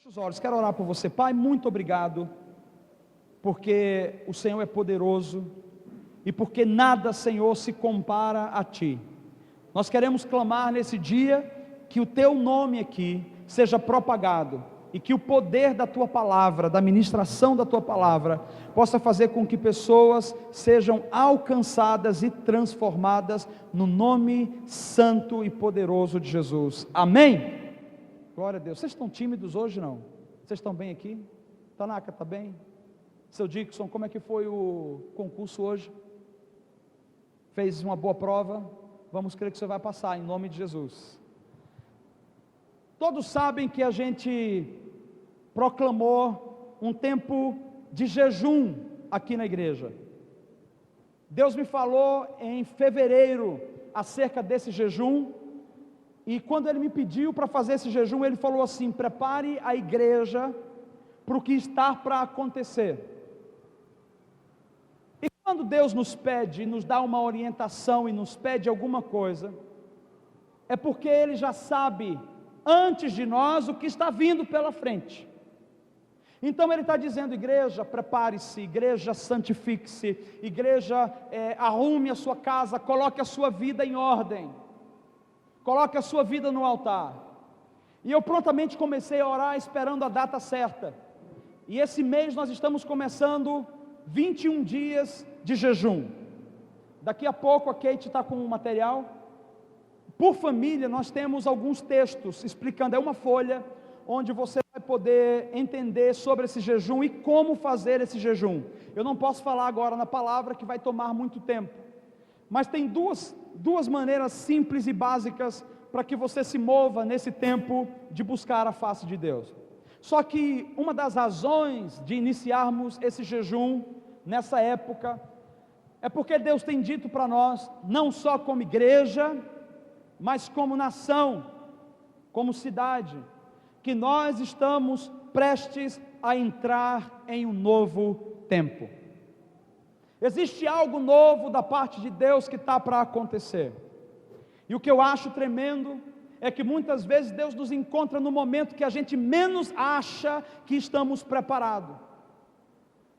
Feche os olhos, quero orar por você. Pai, muito obrigado, porque o Senhor é poderoso e porque nada, Senhor, se compara a Ti. Nós queremos clamar nesse dia que o Teu nome aqui seja propagado e que o poder da Tua palavra, da ministração da Tua palavra, possa fazer com que pessoas sejam alcançadas e transformadas no nome santo e poderoso de Jesus. Amém? Glória a Deus. Vocês estão tímidos hoje, não? Vocês estão bem aqui? Tanaka, está bem? Seu Dixon, como é que foi o concurso hoje? Fez uma boa prova? Vamos crer que você vai passar, em nome de Jesus. Todos sabem que a gente proclamou um tempo de jejum aqui na igreja. Deus me falou em fevereiro acerca desse jejum, e quando Ele me pediu para fazer esse jejum, Ele falou assim: prepare a igreja para o que está para acontecer. E quando Deus nos pede, nos dá uma orientação e nos pede alguma coisa, é porque Ele já sabe antes de nós o que está vindo pela frente. Então Ele está dizendo: igreja, prepare-se, igreja, santifique-se, igreja, arrume a sua casa, coloque a sua vida em ordem, coloque a sua vida no altar. E eu prontamente comecei a orar esperando a data certa, e esse mês nós estamos começando 21 dias de jejum. Daqui a pouco a Kate está com o material. Por família nós temos alguns textos explicando, é uma folha onde você vai poder entender sobre esse jejum e como fazer esse jejum. Eu não posso falar agora na palavra, que vai tomar muito tempo, mas tem duas maneiras simples e básicas para que você se mova nesse tempo de buscar a face de Deus. Só que uma das razões de iniciarmos esse jejum nessa época é porque Deus tem dito para nós, não só como igreja, mas como nação, como cidade, que nós estamos prestes a entrar em um novo tempo. Existe algo novo da parte de Deus que está para acontecer. E o que eu acho tremendo é que muitas vezes Deus nos encontra no momento que a gente menos acha que estamos preparados.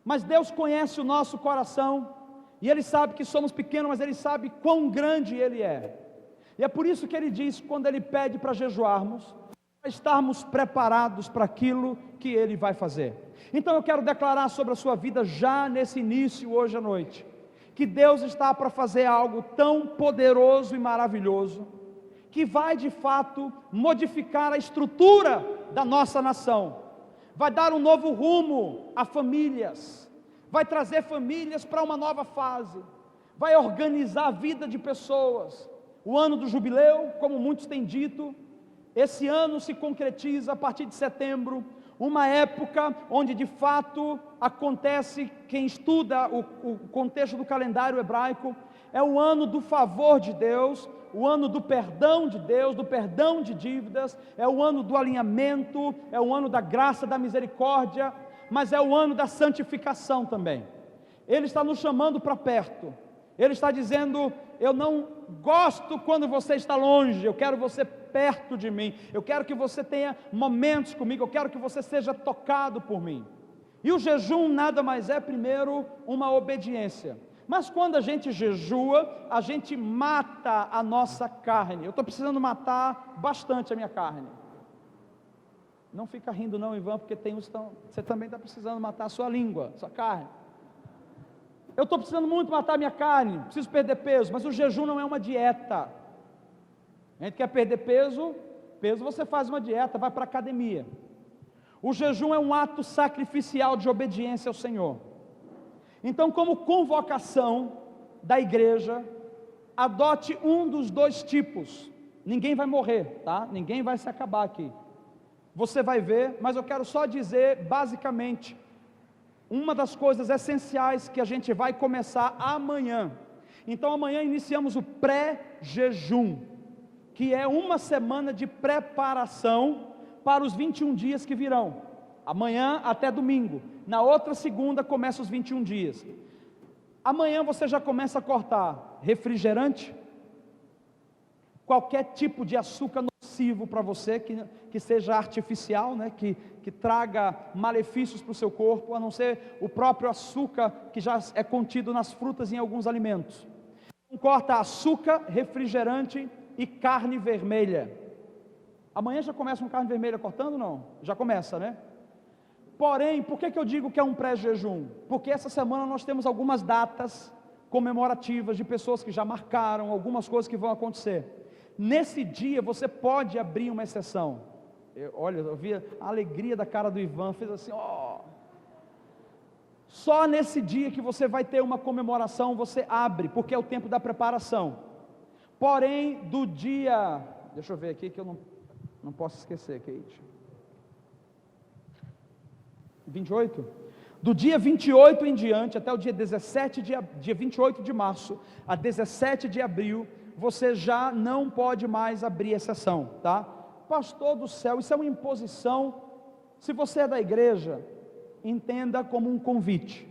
Mas Deus conhece o nosso coração, e Ele sabe que somos pequenos, mas Ele sabe quão grande Ele é. E é por isso que Ele diz, quando Ele pede para jejuarmos, para estarmos preparados para aquilo que Ele vai fazer. Então eu quero declarar sobre a sua vida já nesse início, hoje à noite, que Deus está para fazer algo tão poderoso e maravilhoso, que vai de fato modificar a estrutura da nossa nação, vai dar um novo rumo a famílias, vai trazer famílias para uma nova fase, vai organizar a vida de pessoas. O ano do jubileu, como muitos têm dito, esse ano se concretiza a partir de setembro, uma época onde de fato acontece, quem estuda o contexto do calendário hebraico, é o ano do favor de Deus, o ano do perdão de Deus, do perdão de dívidas, é o ano do alinhamento, é o ano da graça, da misericórdia, mas é o ano da santificação também. Ele está nos chamando para perto, Ele está dizendo: eu não gosto quando você está longe, eu quero você perto de mim, eu quero que você tenha momentos comigo, eu quero que você seja tocado por mim. E o jejum nada mais é, primeiro, uma obediência. Mas quando a gente jejua, a gente mata a nossa carne. Eu estou precisando matar bastante a minha carne. Não fica rindo não, Ivan, porque tem uns que você também está precisando matar a sua língua, a sua carne. Eu estou precisando muito matar a minha carne, preciso perder peso, mas o jejum não é uma dieta. A gente quer perder peso você faz uma dieta, vai para a academia. O jejum é um ato sacrificial de obediência ao Senhor. Então, como convocação da igreja, adote um dos dois tipos. Ninguém vai morrer, tá? Ninguém vai se acabar aqui. Você vai ver, mas eu quero só dizer basicamente uma das coisas essenciais que a gente vai começar amanhã. Então amanhã iniciamos o pré-jejum, que é uma semana de preparação para os 21 dias que virão, amanhã até domingo. Na outra segunda começa os 21 dias. Amanhã você já começa a cortar refrigerante, qualquer tipo de açúcar nocivo para você, que seja artificial, né? que traga malefícios para o seu corpo, a não ser o próprio açúcar que já é contido nas frutas e em alguns alimentos. Não corta açúcar, refrigerante e carne vermelha. Amanhã já começa com carne vermelha cortando, não? Já começa, né? Porém, por que eu digo que é um pré-jejum? Porque essa semana nós temos algumas datas comemorativas de pessoas que já marcaram, algumas coisas que vão acontecer. Nesse dia você pode abrir uma exceção. Olha, eu vi a alegria da cara do Ivan, fez assim, ó. Só nesse dia que você vai ter uma comemoração, você abre, porque é o tempo da preparação. Porém, do dia, deixa eu ver aqui que eu não posso esquecer, Kate. 28? Do dia 28 em diante, até o dia 28 de março, a 17 de abril, você já não pode mais abrir exceção, tá? Pastor do céu, isso é uma imposição. Se você é da igreja, entenda como um convite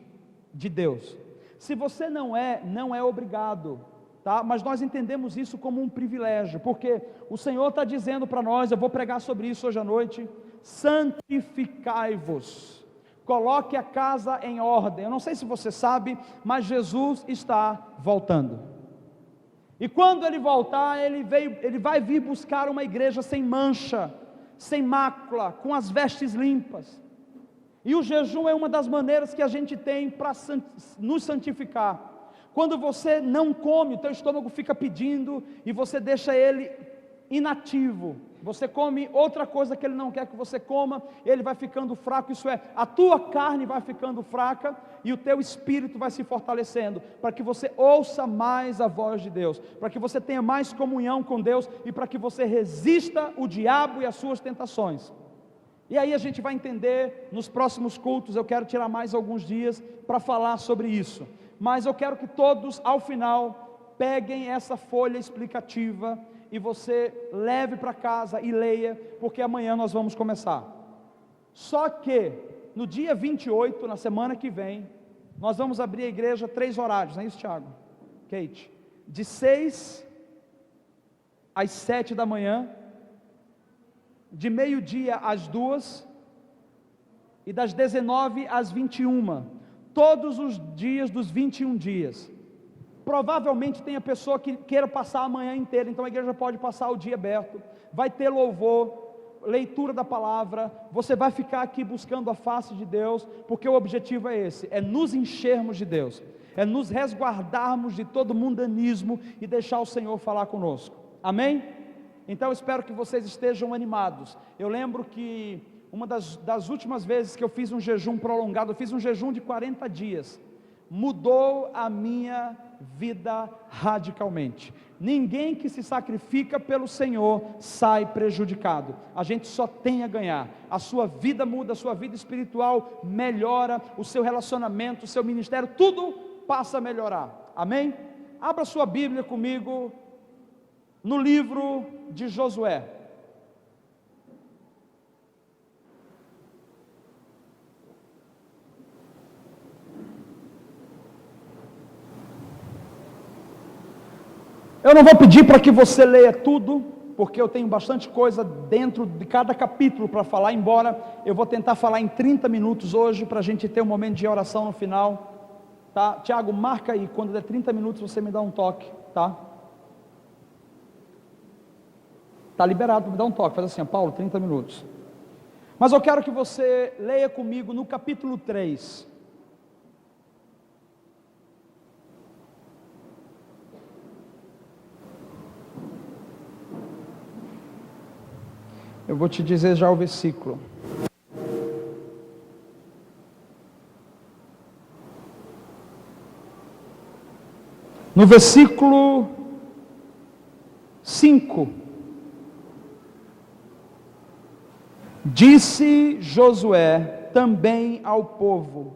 de Deus. Se você não é obrigado, tá? Mas nós entendemos isso como um privilégio, porque o Senhor está dizendo para nós, eu vou pregar sobre isso hoje à noite: santificai-vos, coloque a casa em ordem. Eu não sei se você sabe, mas Jesus está voltando. E quando Ele voltar, Ele vai vir buscar uma igreja sem mancha, sem mácula, com as vestes limpas. E o jejum é uma das maneiras que a gente tem para nos santificar. Quando você não come, o teu estômago fica pedindo e você deixa ele inativo. Você come outra coisa que ele não quer que você coma, ele vai ficando fraco, isso é, a tua carne vai ficando fraca e o teu espírito vai se fortalecendo, para que você ouça mais a voz de Deus, para que você tenha mais comunhão com Deus e para que você resista o diabo e as suas tentações. E aí a gente vai entender nos próximos cultos. Eu quero tirar mais alguns dias para falar sobre isso, mas eu quero que todos ao final peguem essa folha explicativa e você leve para casa e leia, porque amanhã nós vamos começar. Só que no dia 28, na semana que vem, nós vamos abrir a igreja 3 horários, não é isso, Thiago? Kate? De 6 às 7 da manhã, de meio-dia às 2 e das 19 às 21, todos os dias dos 21 dias. Provavelmente tem a pessoa que queira passar a manhã inteira, então a igreja pode passar o dia aberto, vai ter louvor, leitura da palavra, você vai ficar aqui buscando a face de Deus, porque o objetivo é esse, é nos enchermos de Deus, é nos resguardarmos de todo mundanismo e deixar o Senhor falar conosco, amém? Então eu espero que vocês estejam animados. Eu lembro que uma das últimas vezes que eu fiz um jejum prolongado, eu fiz um jejum de 40 dias, mudou a minha vida radicalmente. Ninguém que se sacrifica pelo Senhor sai prejudicado, a gente só tem a ganhar. A sua vida muda, a sua vida espiritual melhora, o seu relacionamento, o seu ministério, tudo passa a melhorar, amém? Abra sua Bíblia comigo no livro de Josué. Eu não vou pedir para que você leia tudo, porque eu tenho bastante coisa dentro de cada capítulo para falar, embora eu vou tentar falar em 30 minutos hoje, para a gente ter um momento de oração no final, tá? Tiago, marca aí, quando der 30 minutos você me dá um toque, tá? Tá liberado, me dá um toque, faz assim, Paulo, 30 minutos. Mas eu quero que você leia comigo no capítulo 3. Eu vou te dizer já o versículo. No versículo 5, disse Josué também ao povo: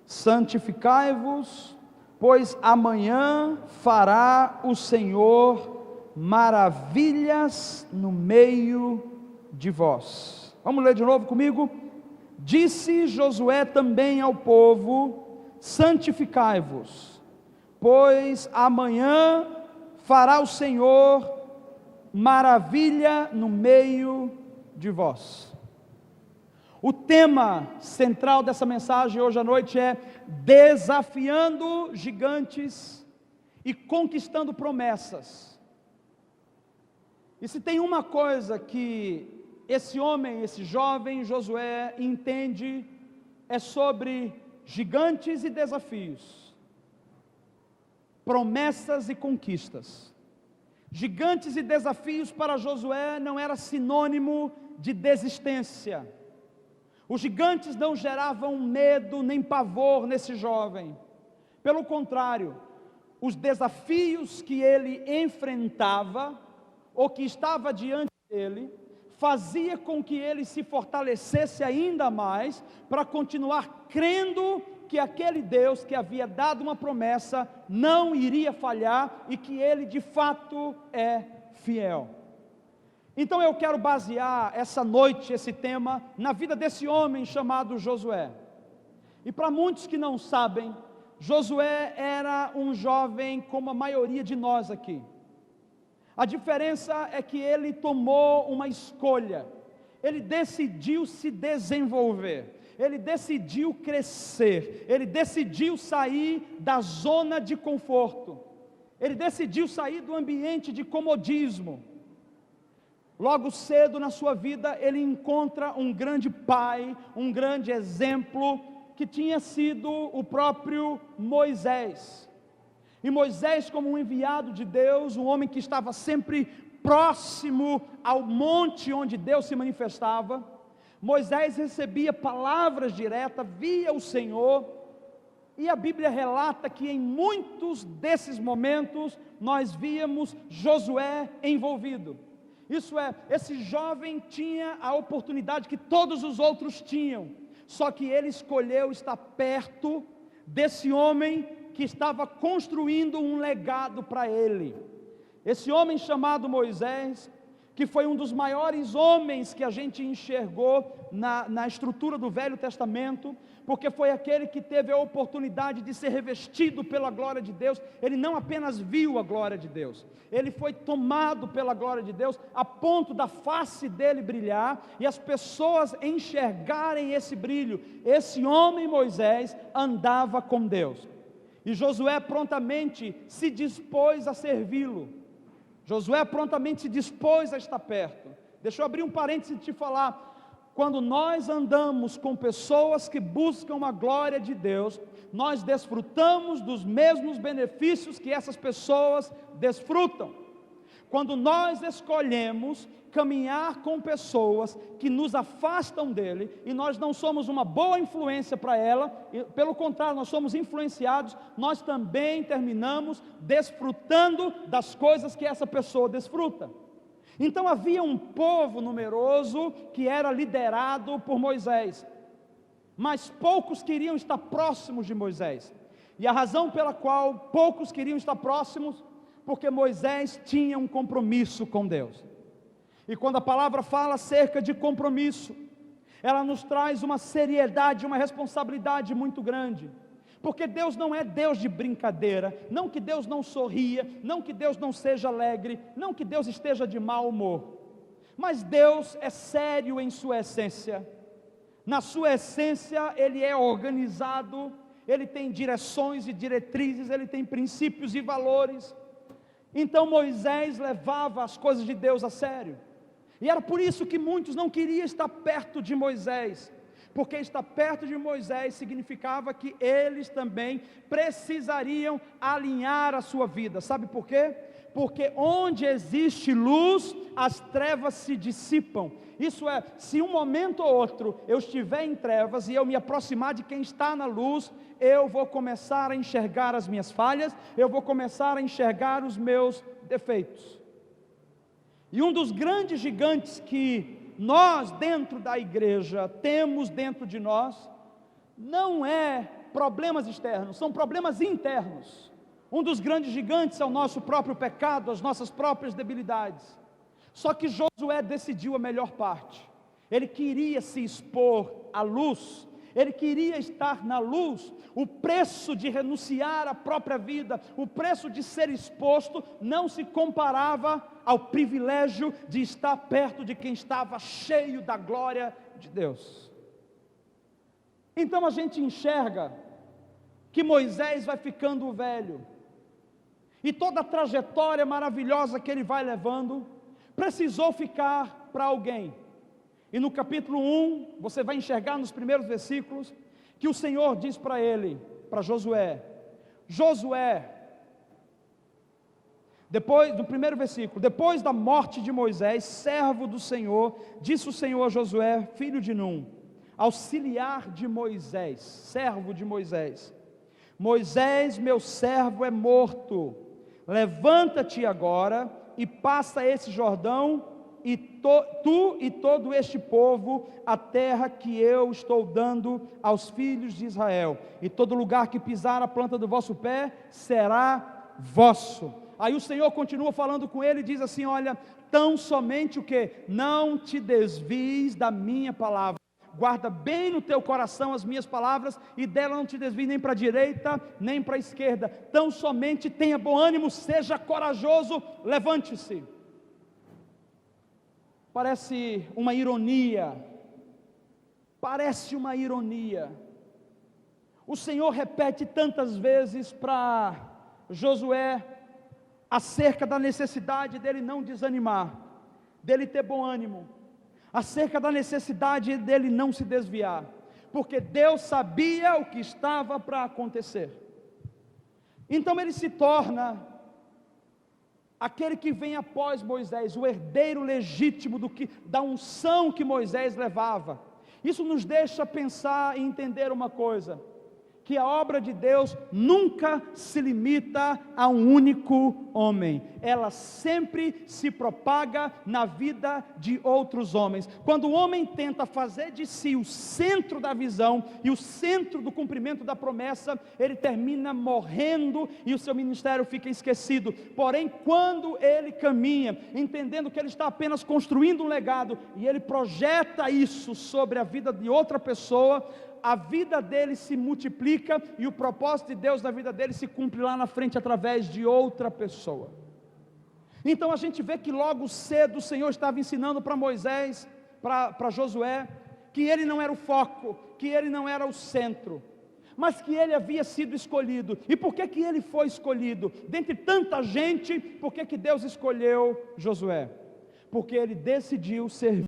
santificai-vos, pois amanhã fará o Senhor maravilhas no meio de vós. Vamos ler de novo comigo? Disse Josué também ao povo: santificai-vos, pois amanhã fará o Senhor maravilha no meio de vós. O tema central dessa mensagem hoje à noite é desafiando gigantes e conquistando promessas. E se tem uma coisa que esse homem, esse jovem Josué entende, é sobre gigantes e desafios, promessas e conquistas. Gigantes e desafios para Josué não era sinônimo de desistência. Os gigantes não geravam medo nem pavor nesse jovem. Pelo contrário, os desafios que ele enfrentava, ou que estava diante dele, fazia com que ele se fortalecesse ainda mais, para continuar crendo que aquele Deus que havia dado uma promessa, não iria falhar, e que ele de fato é fiel. Então eu quero basear essa noite, esse tema, na vida desse homem chamado Josué. E para muitos que não sabem, Josué era um jovem como a maioria de nós aqui. A diferença é que ele tomou uma escolha, ele decidiu se desenvolver, ele decidiu crescer, ele decidiu sair da zona de conforto, ele decidiu sair do ambiente de comodismo. Logo cedo na sua vida, ele encontra um grande pai, um grande exemplo, que tinha sido o próprio Moisés. E Moisés, como um enviado de Deus, um homem que estava sempre próximo ao monte onde Deus se manifestava, Moisés recebia palavras diretas, via o Senhor, e a Bíblia relata que em muitos desses momentos, nós víamos Josué envolvido. Isso é, esse jovem tinha a oportunidade que todos os outros tinham, só que ele escolheu estar perto desse homem que estava construindo um legado para ele. Esse homem chamado Moisés, que foi um dos maiores homens que a gente enxergou na estrutura do Velho Testamento, porque foi aquele que teve a oportunidade de ser revestido pela glória de Deus. Ele não apenas viu a glória de Deus, ele foi tomado pela glória de Deus, a ponto da face dele brilhar, e as pessoas enxergarem esse brilho. Esse homem Moisés andava com Deus, e Josué prontamente se dispôs a servi-lo. Josué prontamente se dispôs a estar perto. Deixa eu abrir um parênteses e te falar. Quando nós andamos com pessoas que buscam a glória de Deus, nós desfrutamos dos mesmos benefícios que essas pessoas desfrutam. Quando nós escolhemos caminhar com pessoas que nos afastam dele, e nós não somos uma boa influência para ela, pelo contrário, nós somos influenciados, nós também terminamos desfrutando das coisas que essa pessoa desfruta. Então havia um povo numeroso que era liderado por Moisés, mas poucos queriam estar próximos de Moisés. E a razão pela qual poucos queriam estar próximos, porque Moisés tinha um compromisso com Deus. E quando a palavra fala acerca de compromisso, ela nos traz uma seriedade, uma responsabilidade muito grande. Porque Deus não é Deus de brincadeira, não que Deus não sorria, não que Deus não seja alegre, não que Deus esteja de mau humor, mas Deus é sério em sua essência. Na sua essência Ele é organizado, Ele tem direções e diretrizes, Ele tem princípios e valores. Então Moisés levava as coisas de Deus a sério, e era por isso que muitos não queriam estar perto de Moisés, porque estar perto de Moisés significava que eles também precisariam alinhar a sua vida. Sabe por quê? Porque onde existe luz, as trevas se dissipam. Isso é, se um momento ou outro eu estiver em trevas e eu me aproximar de quem está na luz, eu vou começar a enxergar as minhas falhas, eu vou começar a enxergar os meus defeitos. E um dos grandes gigantes que nós dentro da igreja temos dentro de nós, não é problemas externos, são problemas internos. Um dos grandes gigantes é o nosso próprio pecado, as nossas próprias debilidades. Só que Josué decidiu a melhor parte. Ele queria se expor à luz, ele queria estar na luz. O preço de renunciar à própria vida, o preço de ser exposto, não se comparava ao privilégio de estar perto de quem estava cheio da glória de Deus. Então a gente enxerga que Moisés vai ficando velho, e toda a trajetória maravilhosa que ele vai levando, precisou ficar para alguém. E no capítulo 1, você vai enxergar nos primeiros versículos, que o Senhor diz para ele, para Josué, Josué, depois do primeiro versículo, depois da morte de Moisés, servo do Senhor, disse o Senhor a Josué, filho de Num, auxiliar de Moisés, servo de Moisés, Moisés, meu servo, é morto, levanta-te agora e passa esse Jordão, e tu e todo este povo, a terra que eu estou dando aos filhos de Israel, e todo lugar que pisar a planta do vosso pé, será vosso. Aí o Senhor continua falando com ele, e diz assim, olha, tão somente o que? Não te desvies da minha palavra, guarda bem no teu coração as minhas palavras, e dela não te desvie nem para a direita, nem para a esquerda, tão somente tenha bom ânimo, seja corajoso, levante-se. Parece uma ironia, o Senhor repete tantas vezes para Josué, acerca da necessidade dele não desanimar, dele ter bom ânimo, acerca da necessidade dele não se desviar, porque Deus sabia o que estava para acontecer. Então ele se torna aquele que vem após Moisés, o herdeiro legítimo da unção que Moisés levava. Isso nos deixa pensar e entender uma coisa, que a obra de Deus nunca se limita a um único homem, ela sempre se propaga na vida de outros homens. Quando o homem tenta fazer de si o centro da visão e o centro do cumprimento da promessa, ele termina morrendo e o seu ministério fica esquecido. Porém, quando ele caminha, entendendo que ele está apenas construindo um legado, e ele projeta isso sobre a vida de outra pessoa, a vida dele se multiplica e o propósito de Deus na vida dele se cumpre lá na frente através de outra pessoa. Então a gente vê que logo cedo o Senhor estava ensinando para Moisés, para Josué, que ele não era o foco, que ele não era o centro, mas que ele havia sido escolhido. E por que ele foi escolhido? Dentre tanta gente, por que Deus escolheu Josué? Porque ele decidiu servir